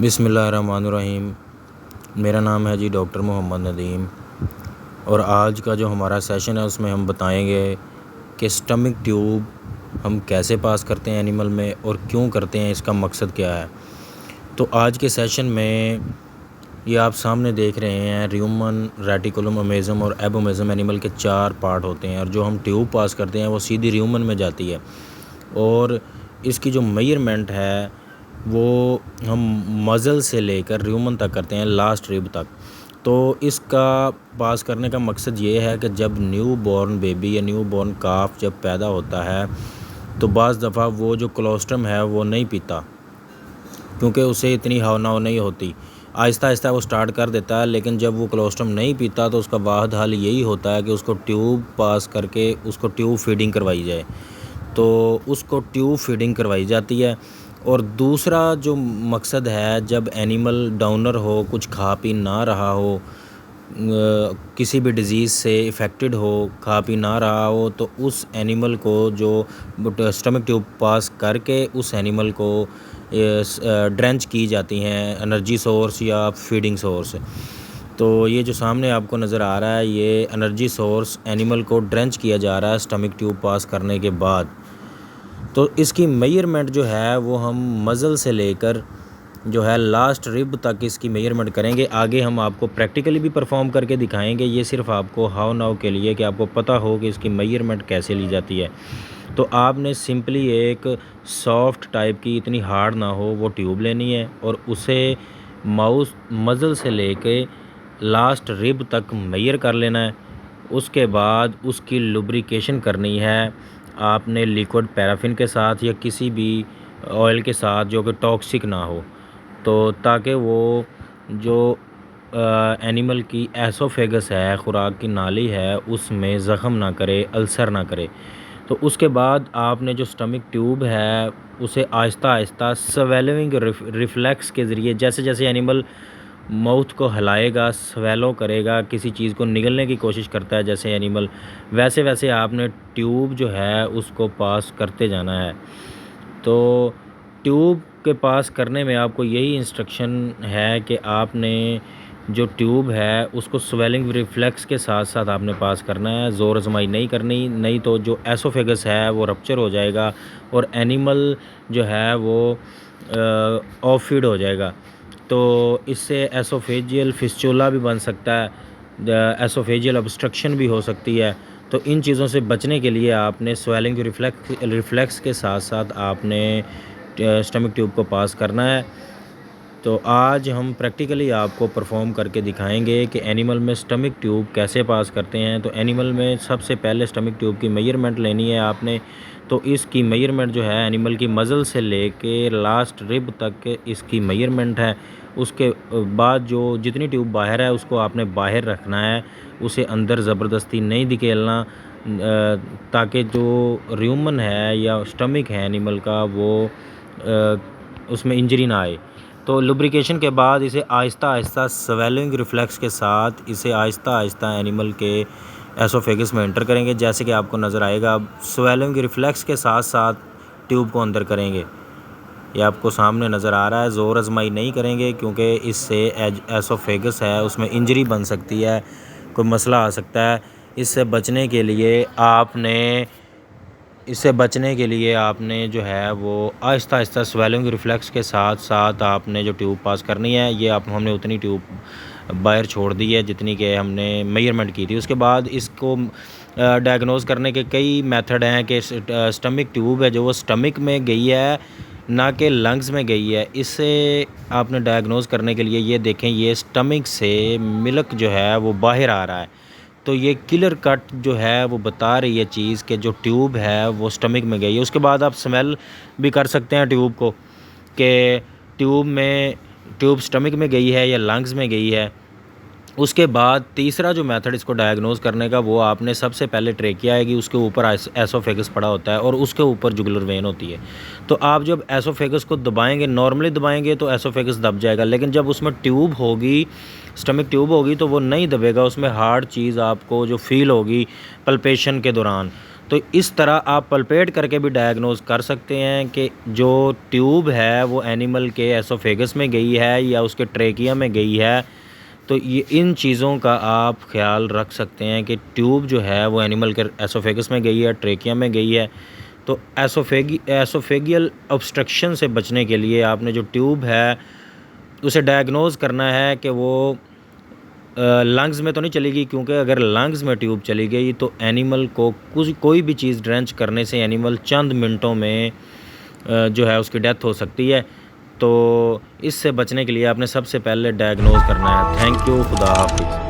बिस्मिल्लाहिर्रहमानिर्रहीम। मेरा नाम है जी डॉक्टर मोहम्मद नदीम, और आज का जो हमारा सेशन है उसमें हम बताएंगे कि स्टमक ट्यूब हम कैसे पास करते हैं एनिमल में और क्यों करते हैं, इसका मकसद क्या है। तो आज के सेशन में ये आप सामने देख रहे हैं र्यूमन, रेटिकुलम, अमेज़म और एबोमेज़म एनिमल के 4 पार्ट होते हैं, और जो हम ट्यूब पास करते हैं वो सीधी र्यूमन में जाती है, और इसकी जो मेजरमेंट है वो हम मज़ल से लेकर र्यूमन तक करते हैं, लास्ट रिब तक। तो इसका पास करने का मकसद ये है कि जब न्यू बॉर्न बेबी या न्यू बॉर्न काफ जब पैदा होता है तो बाज़ दफ़ा वो जो कोलोस्ट्रम है वो नहीं पीता, क्योंकि उसे इतनी हवनाव नहीं होती। आहिस्ता आहिस्ता वो स्टार्ट कर देता है, लेकिन जब वो कोलोस्ट्रम नहीं पीता तो उसका वाहिद हल यही होता है कि उसको ट्यूब पास करके उसको ट्यूब फीडिंग करवाई जाए। तो उसको ट्यूब फीडिंग करवाई जाती है। और दूसरा जो मकसद है, जब एनिमल डाउनर हो, कुछ खा पी ना रहा हो, किसी भी डिज़ीज़ से इफ़ेक्टेड हो, खा पी ना रहा हो, तो उस एनिमल को जो स्टमक ट्यूब पास करके उस एनिमल को ड्रेंच की जाती हैं एनर्जी सोर्स या फीडिंग सोर्स। तो ये जो सामने आपको नज़र आ रहा है ये एनर्जी सोर्स एनिमल को ड्रेंच किया जा रहा है स्टमक ट्यूब पास करने के बाद। तो इसकी मेजरमेंट जो है वो हम मज़ल से लेकर जो है लास्ट रिब तक इसकी मेजरमेंट करेंगे। आगे हम आपको प्रैक्टिकली भी परफॉर्म करके दिखाएंगे, ये सिर्फ आपको हाउ नाउ के लिए कि आपको पता हो कि इसकी मेजरमेंट कैसे ली जाती है। तो आपने सिंपली एक सॉफ्ट टाइप की, इतनी हार्ड ना हो, वो ट्यूब लेनी है और उसे माउस मज़ल से लेके लास्ट रिब तक मेजर कर लेना है। उसके बाद उसकी लुब्रिकेशन करनी है आपने लिक्विड पैराफिन के साथ या किसी भी ऑयल के साथ जो कि टॉक्सिक ना हो, तो ताकि वो जो एनिमल की एसोफेगस है, खुराक की नाली है, उसमें ज़ख़म ना करे, अल्सर ना करे। तो उसके बाद आपने जो स्टमक ट्यूब है उसे आहिस्ता आहिस्ता स्वेलिंग रिफ्लेक्स के ज़रिए, जैसे जैसे एनिमल माउथ को हिलाएगा, स्वेलो करेगा, किसी चीज़ को निगलने की कोशिश करता है जैसे एनिमल, वैसे वैसे आपने ट्यूब जो है उसको पास करते जाना है। तो ट्यूब के पास करने में आपको यही इंस्ट्रक्शन है कि आपने जो ट्यूब है उसको स्वेलिंग रिफ्लेक्स के साथ साथ आपने पास करना है, ज़ोर आजमाई नहीं करनी, नहीं तो जो एसोफेगस है वो रप्चर हो जाएगा और एनिमल जो है वो ऑफ फीड हो जाएगा। तो इससे एसोफेजियल फिस्चुला भी बन सकता है, एसोफेजियल ऑब्स्ट्रक्शन भी हो सकती है। तो इन चीज़ों से बचने के लिए आपने स्वेलिंग रिफ्लेक्स के साथ साथ आपने स्टमक ट्यूब को पास करना है। तो आज हम प्रैक्टिकली आपको परफॉर्म करके दिखाएंगे कि एनिमल में स्टमक ट्यूब कैसे पास करते हैं। तो एनिमल में सबसे पहले स्टमक ट्यूब की मेजरमेंट लेनी है आपने। तो इसकी मेजरमेंट जो है एनिमल की मज़ल से लेके लास्ट रिब तक इसकी मेजरमेंट है। उसके बाद जो जितनी ट्यूब बाहर है उसको आपने बाहर रखना है, उसे अंदर ज़बरदस्ती नहीं धकेलना, ताकि जो र्यूमन है या स्टमक है एनिमल का वो उसमें इंजरी ना आए। तो लुब्रिकेशन के बाद इसे आहिस्ता आहिस्ता स्वेलिंग रिफ्लेक्स के साथ इसे आहिस्ता आहिस्ता एनिमल के एसोफेगस में एंटर करेंगे, जैसे कि आपको नज़र आएगा। स्वेलिंग रिफ्लेक्स के साथ साथ ट्यूब को अंदर करेंगे, ये आपको सामने नज़र आ रहा है। ज़ोर आजमाई नहीं करेंगे क्योंकि इससे एसोफेगस है उसमें इंजरी बन सकती है, कोई मसला आ सकता है। इससे बचने के लिए आपने जो है वो आहिस्ता आहिस्ता स्वेलिंग रिफ्लेक्स के साथ साथ आपने जो ट्यूब पास करनी है, ये हमने उतनी ट्यूब बाहर छोड़ दी है जितनी कि हमने मेजरमेंट की थी। उसके बाद इसको डायग्नोज़ करने के कई मेथड हैं कि स्टमक ट्यूब है जो वो स्टमक में गई है ना कि लंग्स में गई है। इससे आपने डायग्नोज़ करने के लिए ये देखें, ये स्टमक से मिल्क जो है वो बाहर आ रहा है। तो ये क्लियर कट जो है वो बता रही है चीज़ कि जो ट्यूब है वो स्टमक में गई है। उसके बाद आप स्मेल भी कर सकते हैं ट्यूब को कि ट्यूब स्टमक में गई है या लंग्स में गई है। उसके बाद तीसरा जो मेथड इसको डायग्नोज़ करने का, वो आपने सबसे पहले ट्रेकिया आएगी, उसके ऊपर एसोफेगस पड़ा होता है और उसके ऊपर जुगुलर वेन होती है। तो आप जब एसोफेगस को दबाएंगे, नॉर्मली दबाएंगे तो एसोफेगस दब जाएगा, लेकिन जब उसमें ट्यूब होगी, स्टमक ट्यूब होगी, तो वो नहीं दबेगा, उसमें हार्ड चीज़ आपको जो फील होगी पल्पेशन के दौरान। तो इस तरह आप पल्पेट करके भी डायग्नोज कर सकते हैं कि जो ट्यूब है वो एनिमल के एसोफेगस में गई है या उसके ट्रेकिया में गई है। तो ये इन चीज़ों का आप ख्याल रख सकते हैं कि ट्यूब जो है वो एनिमल के एसोफेगस में गई है, ट्रेकिया में गई है। तो एसोफेगियल ऑब्स्ट्रक्शन से बचने के लिए आपने जो ट्यूब है उसे डायग्नोज करना है कि वो लंग्स में तो नहीं चलेगी, क्योंकि अगर लंग्स में ट्यूब चली गई तो एनिमल को कोई भी चीज़ ड्रेंच करने से एनिमल चंद मिनटों में जो है उसकी डेथ हो सकती है। तो इससे बचने के लिए आपने सबसे पहले डायग्नोज करना है। थैंक यू, खुदा हाफिज़।